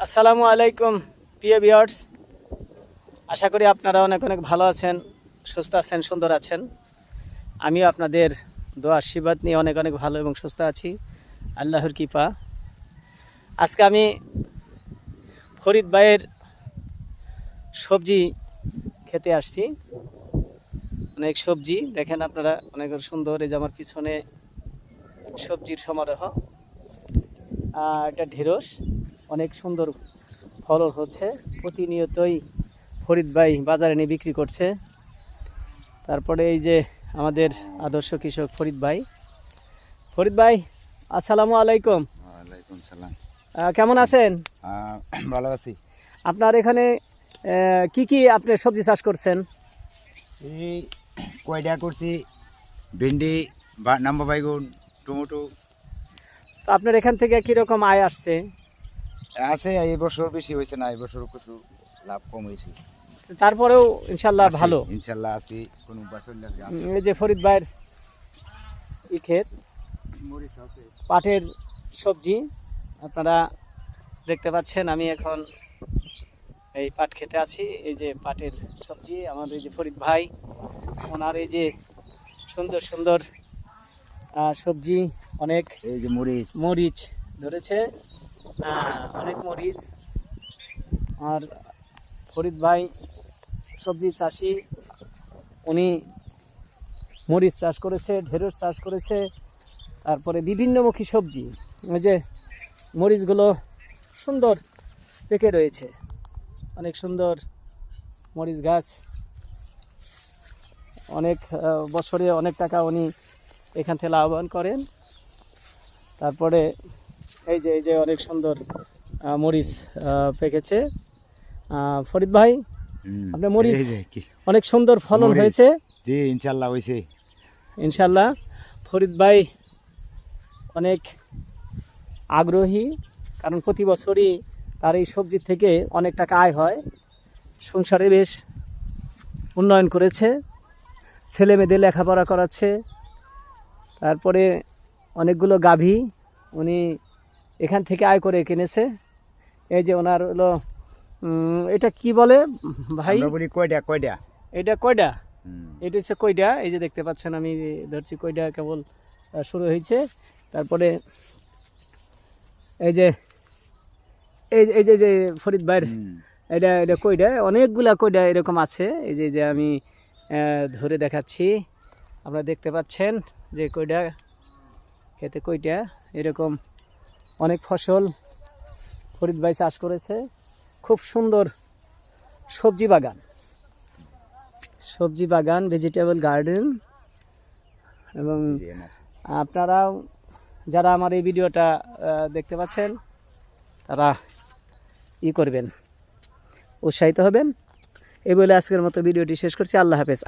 আসসালামু আলাইকুম প্রিয় ভিউয়ার্স, আশা করি আপনারা অনেক অনেক ভালো আছেন, সুস্থ আছেন, সুন্দর আছেন। আমিও আপনাদের দোয়া আশীর্বাদ নিয়ে অনেক অনেক ভালো এবং সুস্থ আছি, আল্লাহর কৃপা। আজকে আমি ফরিদ ভাইয়ের সবজি খেতে আসছি। অনেক সবজি দেখেন আপনারা, অনেক সুন্দর। এই যে আমার পিছনে সবজির সমারোহ, এটা ঢেঁড়স, অনেক সুন্দর ফলন হচ্ছে। প্রতিনিয়তই ফরিদ ভাই বাজারে নিয়ে বিক্রি করছে। তারপরে এই যে আমাদের আদর্শ কৃষক ফরিদ ভাই, আসসালামু আলাইকুম। ওয়ালাইকুম সালাম। কেমন আছেন? ভালো আছি। আপনার এখানে কি কি আপনি সবজি চাষ করছেন? এই কয়টা করছি, ভেন্ডি, নাম্বা বাইগুন, টমেটো। তো আপনার এখান থেকে কীরকম আয় আসছে? আছে, এই বছর বেশি হয়েছে না, এই বছর কিছু লাভ কম হয়েছে। তারপরেও ইনশাল্লাহ ভালো। ইনশাল্লাহ আছি, কোনো বছর এই যে ফরিদ ভাইয়ের ক্ষেত, মরিচ আছে, পাটের সবজি আপনারা দেখতে পাচ্ছেন। আমি এখন এই পাট খেতে আছি। এই যে পাটের সবজি, আমাদের এই যে ফরিদ ভাই, ওনার এই যে সুন্দর সুন্দর সবজি, অনেক এই যে মরিচ ধরেছে, অনেক মরিচ। আর ফরিদ ভাই সবজি চাষি, উনি মরিচ চাষ করেছে, ঢেঁড়স চাষ করেছে, তারপরে বিভিন্নমুখী সবজি। ওই যে মরিচগুলো সুন্দর পেকে রয়েছে, অনেক সুন্দর মরিচ গাছ। অনেক বছরে অনেক টাকা উনি এখান থেকে লাভবান করেন। তারপরে এই যে অনেক সুন্দর মরিচ পেকেছে। ফরিদ ভাই, আপনার মরিচ অনেক সুন্দর ফলন হয়েছে। জি, ইনশাল্লাহ হয়েছে। ইনশাল্লাহ। ফরিদ ভাই অনেক আগ্রহী, কারণ প্রতি বছরই তার এই সবজি থেকে অনেক টাকা আয় হয়। সংসারে বেশ উন্নয়ন করেছে, ছেলে মেয়েদের লেখাপড়া করাচ্ছে। তারপরে অনেকগুলো গাভী উনি এখান থেকে আয় করে কিনেছে। এই যে ওনার হলো, এটা কি বলে ভাই? কয়টা এটা কয়ডা? এটা হচ্ছে কয়ডা। এই যে দেখতে পাচ্ছেন, আমি ধরছি কয়ডা, কেবল শুরু হয়েছে। তারপরে এই যে এই যে ফরিদ ভাইয়ের এটা কয়ডা, অনেকগুলা কয়ডা এরকম আছে। এই যে আমি ধরে দেখাচ্ছি, আপনারা দেখতে পাচ্ছেন যে কয়ডা খেতে কয়টা। এরকম অনেক ফসল ফরিদ ভাই চাষ করেছে। খুব সুন্দর সবজি বাগান, ভেজিটেবল গার্ডেন। এবং আপনারাও যারা আমার এই ভিডিওটা দেখতে পাচ্ছেন, তারা করবেন, উৎসাহিত হবেন। এই বলে আজকের মতো ভিডিওটি শেষ করছি। আল্লাহ হাফেজ।